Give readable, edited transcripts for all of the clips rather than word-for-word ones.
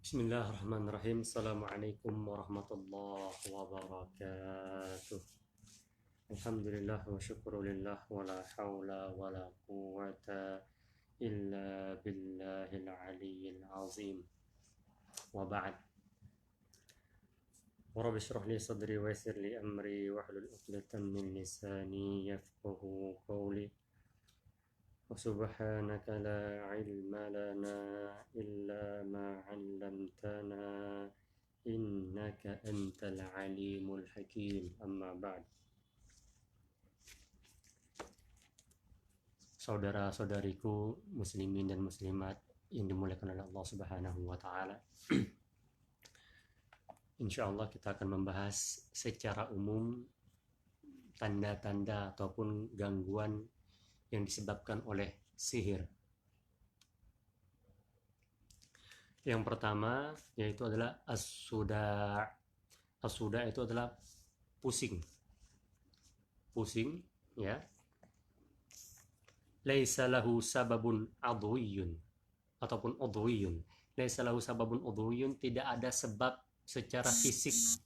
Bismillahirrahmanirrahim. Assalamualaikum warahmatullahi wabarakatuh. Alhamdulillah wa syukurulillah wa la hawla wa la quwwata illa billahil aliyyil azim. Wa ba'd. Wa rabbi shrah li sadri wa yassir li amri wa hlul 'uqdatam min lisani yafqahu qawli. وسبحانك لا علم لنا إلا ما علمتنا إنك أنت العليم الحكيم أما بعد. Saudara-saudariku muslimin dan muslimat yang dimuliakan oleh Allah Subhanahu wa taala. Insyaallah kita akan membahas secara umum tanda-tanda ataupun gangguan yang disebabkan oleh sihir. Yang pertama yaitu adalah as-suda'. As-suda' itu adalah pusing. Pusing, ya. Laisa lahu sababun adwiyyun ataupun udwiyyun. Laisa lahu sababun udwiyyun, tidak ada sebab secara fisik,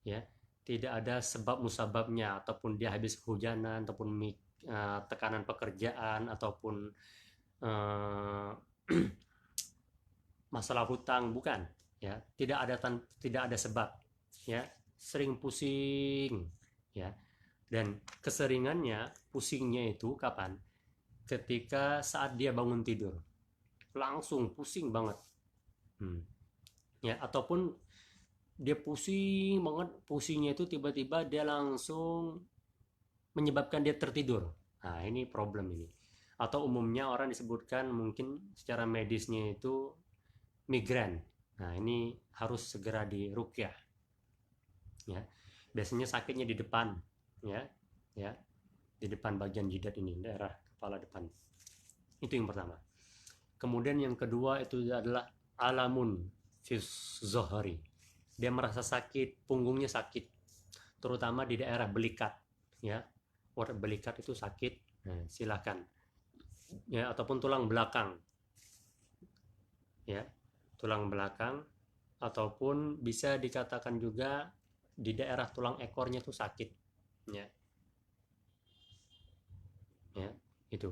ya. Tidak ada sebab musababnya, ataupun dia habis kehujanan ataupun tekanan pekerjaan ataupun masalah hutang, bukan, ya. Tidak ada sebab, ya. Sering pusing, ya. Dan keseringannya pusingnya itu kapan? Ketika saat dia bangun tidur langsung pusing banget, ya. Ataupun dia pusing banget, pusingnya itu tiba-tiba dia langsung menyebabkan dia tertidur. Nah, ini problem ini. Atau umumnya orang disebutkan mungkin secara medisnya itu migrain. Nah, ini harus segera diruqyah. Ya. Biasanya sakitnya di depan, ya. Ya. Di depan bagian jidat ini, daerah kepala depan. Itu yang pertama. Kemudian yang kedua itu adalah alamun fis zohri. Dia merasa sakit, punggungnya sakit, terutama di daerah belikat, ya. Belikat itu sakit, nah, silakan, ya. Ataupun tulang belakang, ya, tulang belakang, ataupun bisa dikatakan juga di daerah tulang ekornya itu sakit, ya, ya, itu.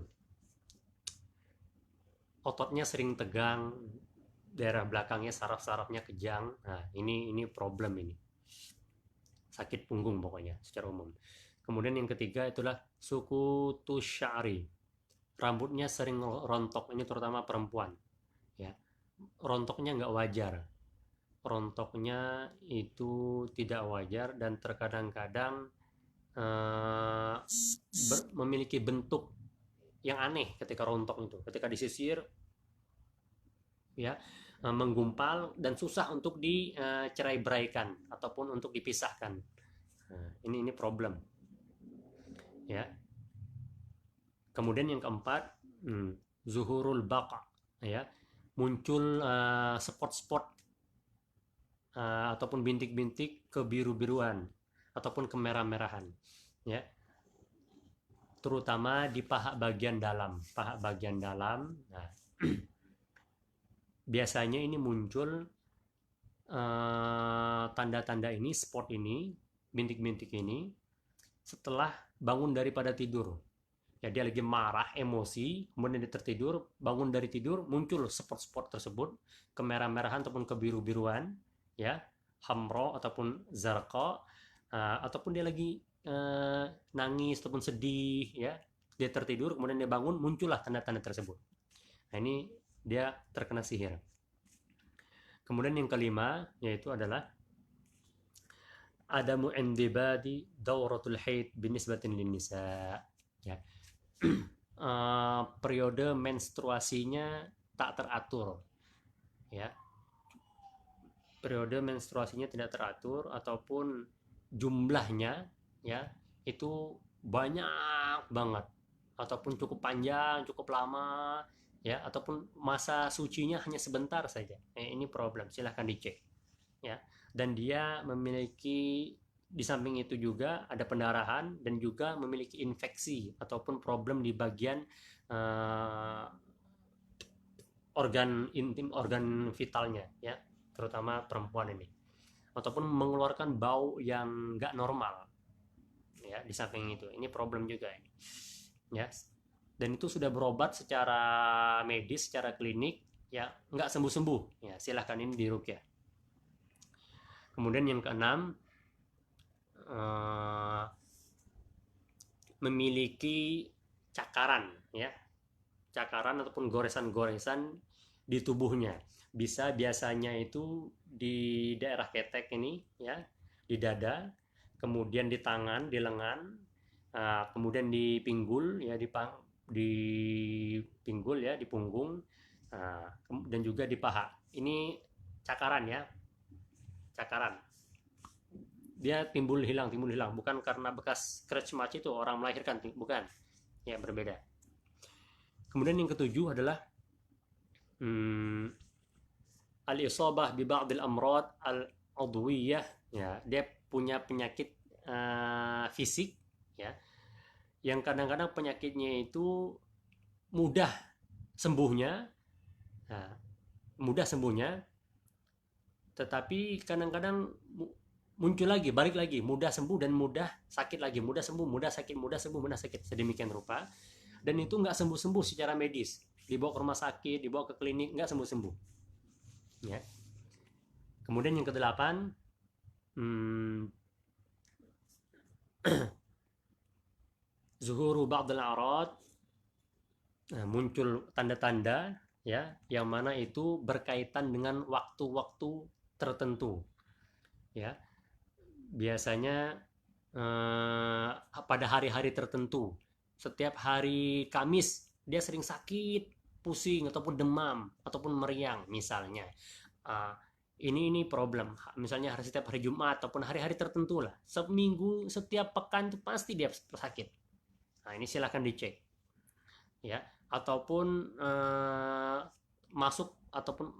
Ototnya sering tegang, daerah belakangnya saraf-sarafnya kejang. Nah, ini problem ini. Sakit punggung pokoknya secara umum. Kemudian yang ketiga itulah sukutu sya'ri. Rambutnya sering rontok, ini terutama perempuan, ya. Rontoknya nggak wajar. Rontoknya itu tidak wajar dan terkadang-kadang memiliki bentuk yang aneh ketika rontok itu. Ketika disisir, ya, menggumpal dan susah untuk dicerai-beraikan ataupun untuk dipisahkan. Nah, ini problem, ya. Kemudian yang keempat, zuhurul baqa, ya, muncul spot-spot ataupun bintik-bintik kebiru-biruan ataupun kemerah-merahan, ya, terutama di paha bagian dalam. Nah, biasanya ini muncul tanda-tanda ini, spot ini, bintik-bintik ini setelah bangun daripada tidur. Ya, dia lagi marah, emosi, kemudian dia tertidur, bangun dari tidur, muncul spot-spot tersebut, kemerah-merahan ataupun kebiru-biruan, ya, hamro ataupun zarqa, ataupun dia lagi nangis ataupun sedih, ya, dia tertidur, kemudian dia bangun, muncullah tanda-tanda tersebut. Nah, ini dia terkena sihir. Kemudian yang kelima yaitu adalah adamu indibadi dauratul haid binisbatin linnisa, ya. Periode menstruasinya tak teratur, ya. Periode menstruasinya tidak teratur ataupun jumlahnya, ya, itu banyak banget ataupun cukup panjang, cukup lama, ya, ataupun masa sucinya hanya sebentar saja. Ini problem, silahkan dicek, ya. Dan dia memiliki, di samping itu juga ada pendarahan dan juga memiliki infeksi ataupun problem di bagian organ intim, organ vitalnya, ya. terutama perempuan ini, ataupun mengeluarkan bau yang nggak normal, ya. Di samping itu ini problem juga ini, ya. Dan itu sudah berobat secara medis, secara klinik, ya nggak sembuh-sembuh, ya silahkan ini diruqyah. Kemudian yang keenam, memiliki cakaran, ya, cakaran ataupun goresan-goresan di tubuhnya. Biasanya itu di daerah ketek ini, ya, di dada, kemudian di tangan, di lengan, kemudian di pinggul, ya, di pinggul, ya, di punggung, dan juga di paha. Ini cakaran, ya, cakaran. Dia timbul hilang, bukan karena bekas scratch match itu orang melahirkan, bukan, ya, berbeda. Kemudian yang ketujuh adalah al-isabah bi ba'dil amrad al-udwiyah, ya, dia punya penyakit fisik, ya, yang kadang-kadang penyakitnya itu mudah sembuhnya, tetapi kadang-kadang muncul lagi, balik lagi, mudah sembuh dan mudah sakit lagi, mudah sembuh, mudah sakit, mudah sembuh, mudah sakit, sedemikian rupa. Dan itu nggak sembuh-sembuh secara medis, dibawa ke rumah sakit, dibawa ke klinik, nggak sembuh-sembuh, ya. Kemudian yang kedelapan, zuhuru ba'dil a'rad, muncul tanda-tanda, ya, yang mana itu berkaitan dengan waktu-waktu tertentu, ya. Biasanya pada hari-hari tertentu. Setiap hari Kamis dia sering sakit, pusing, ataupun demam, ataupun meriang misalnya. Ini problem. Misalnya setiap hari Jumat ataupun hari-hari tertentu lah. Seminggu, setiap pekan itu pasti dia sakit. Nah, ini silahkan dicek, ya. Ataupun masuk ataupun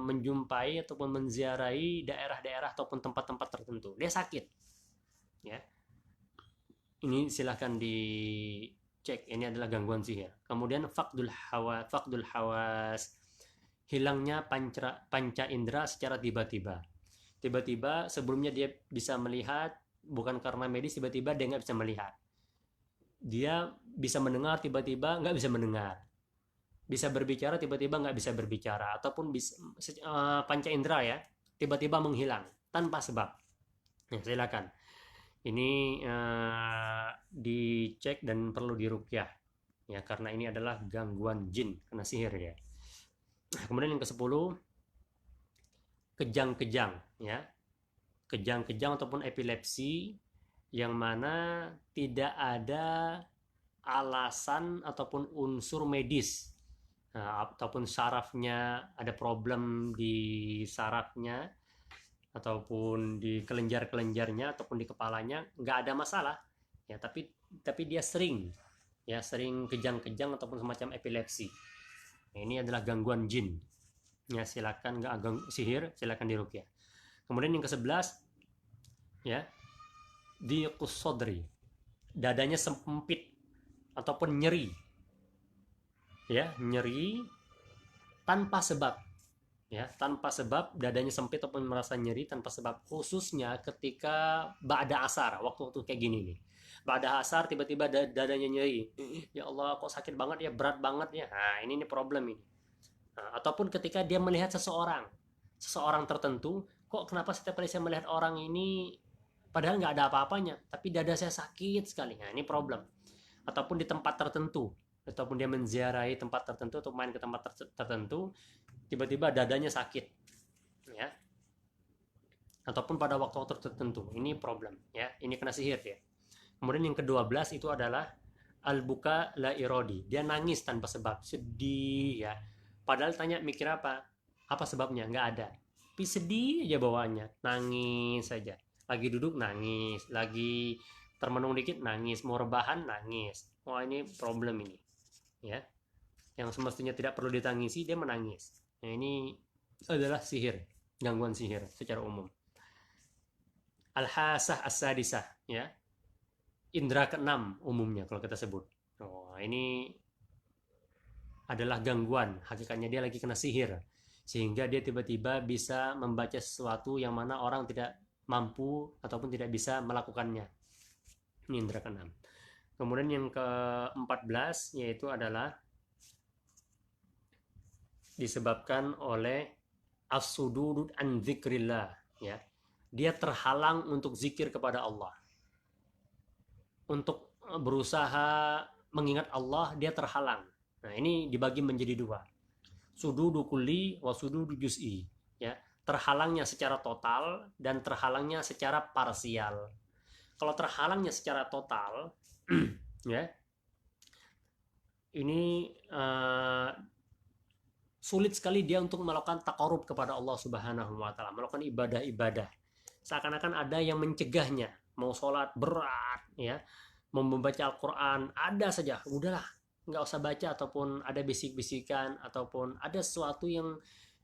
menjumpai ataupun menziarahi daerah-daerah ataupun tempat-tempat tertentu, dia sakit, ya. Ini silahkan dicek, ini adalah gangguan sihir. Kemudian faqdul hawas, hilangnya panca indera secara tiba-tiba. Tiba-tiba sebelumnya dia bisa melihat, bukan karena medis, tiba-tiba dia nggak bisa melihat. Dia bisa mendengar, tiba-tiba nggak bisa mendengar. Bisa berbicara, tiba-tiba nggak bisa berbicara, ataupun panca indera, ya, tiba-tiba menghilang tanpa sebab. Nah, silakan ini dicek dan perlu diruqyah, ya, karena ini adalah gangguan jin, kena sihir, ya. Nah, kemudian yang ke-10, kejang-kejang, ya, kejang-kejang ataupun epilepsi yang mana tidak ada alasan ataupun unsur medis. Nah, ataupun sarafnya ada problem di sarafnya ataupun di kelenjar-kelenjarnya ataupun di kepalanya, nggak ada masalah, ya, tapi dia sering kejang-kejang ataupun semacam epilepsi. Nah, ini adalah gangguan jin, ya, silakan, nggak sihir, silakan diruqyah. Kemudian yang ke-11, ya, diqus sodri, dadanya sempit ataupun nyeri, ya, nyeri tanpa sebab, ya, tanpa sebab dadanya sempit ataupun merasa nyeri tanpa sebab, khususnya ketika ba'da asar, waktu-waktu kayak gini nih, ba'da asar tiba-tiba dadanya nyeri, ya Allah kok sakit banget ya, berat banget ya. Nah, ini problem ini. Nah, ataupun ketika dia melihat seseorang tertentu, kok kenapa setiap kali saya melihat orang ini padahal nggak ada apa-apanya, tapi dada saya sakit sekali. Nah, ini problem. Ataupun di tempat tertentu, ataupun dia menziarahi tempat tertentu atau main ke tempat tertentu, tiba-tiba dadanya sakit, ya, ataupun pada waktu-waktu tertentu, ini problem, ya, ini kena sihir, ya. Kemudian yang ke-12 itu adalah al-buka la irodi, dia nangis tanpa sebab, sedih, ya, padahal tanya mikir apa sebabnya, nggak ada, tapi sedih aja bawaannya, nangis saja, lagi duduk nangis, lagi termenung dikit nangis, mau rebahan nangis. Wah, ini problem ini, ya, yang semestinya tidak perlu ditangisi dia menangis. Nah, ini adalah sihir, gangguan sihir secara umum. Al-hasah as-sadisah, ya, indera ke-6 umumnya kalau kita sebut. Oh, ini adalah gangguan, hakikatnya dia lagi kena sihir, sehingga dia tiba-tiba bisa membaca sesuatu yang mana orang tidak mampu ataupun tidak bisa melakukannya. Ini indera keenam. Kemudian yang ke-14 yaitu adalah disebabkan oleh as-sudud an dzikrillah, ya. Dia terhalang untuk zikir kepada Allah. Untuk berusaha mengingat Allah dia terhalang. Nah, ini dibagi menjadi dua. Sududu kulli wa sududu juz'i, ya. Terhalangnya secara total dan terhalangnya secara parsial. Kalau terhalangnya secara total ya, ini sulit sekali dia untuk melakukan taqarrub kepada Allah Subhanahu wa taala, melakukan ibadah-ibadah. Seakan-akan ada yang mencegahnya, mau sholat berat, ya, mau membaca Al-Quran, ada saja, udahlah, nggak usah baca, ataupun ada bisik-bisikan, ataupun ada sesuatu yang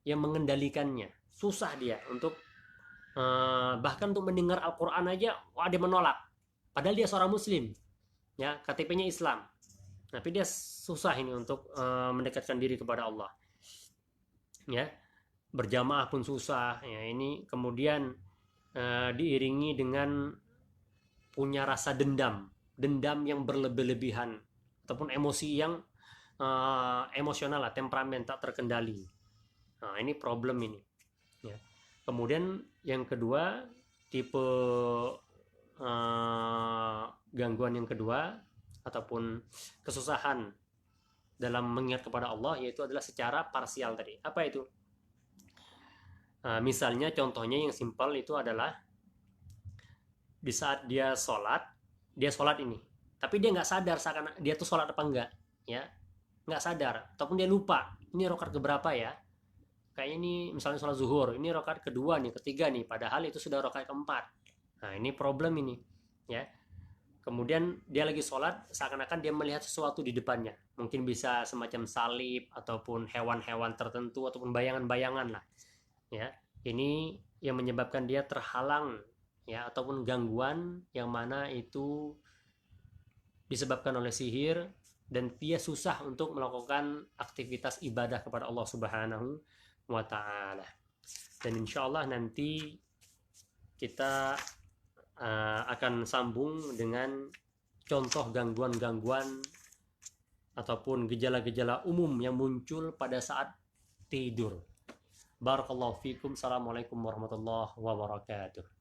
mengendalikannya. Susah dia untuk bahkan untuk mendengar Al-Quran aja, wah dia menolak. Padahal dia seorang Muslim, ya, KTP-nya Islam, tapi dia susah ini untuk mendekatkan diri kepada Allah. Ya, berjamaah pun susah, ya. Ini kemudian diiringi dengan punya rasa dendam yang berlebih-lebihan, ataupun emosi yang emosional lah, temperamen tak terkendali. Nah, ini problem ini, ya. Kemudian yang kedua, tipe gangguan yang kedua ataupun kesusahan dalam mengingat kepada Allah yaitu adalah secara parsial tadi. Apa itu? Misalnya contohnya yang simpel itu adalah di saat dia sholat ini, tapi dia nggak sadar seakan dia tuh sholat apa enggak, ya, nggak sadar, ataupun dia lupa ini rakaat keberapa ya. Kayak ini misalnya sholat zuhur, ini rakaat kedua nih, ketiga nih, padahal itu sudah rakaat keempat. Nah, ini problem ini, ya. Kemudian dia lagi sholat, seakan-akan dia melihat sesuatu di depannya. Mungkin bisa semacam salib, ataupun hewan-hewan tertentu, ataupun bayangan-bayangan lah. Ya, ini yang menyebabkan dia terhalang, ya, ataupun gangguan yang mana itu disebabkan oleh sihir, dan dia susah untuk melakukan aktivitas ibadah kepada Allah Subhanahu wa ta'ala. Dan insya Allah nanti kita akan sambung dengan contoh gangguan-gangguan ataupun gejala-gejala umum yang muncul pada saat tidur. Barakallahu fikum. Assalamualaikum warahmatullahi wabarakatuh.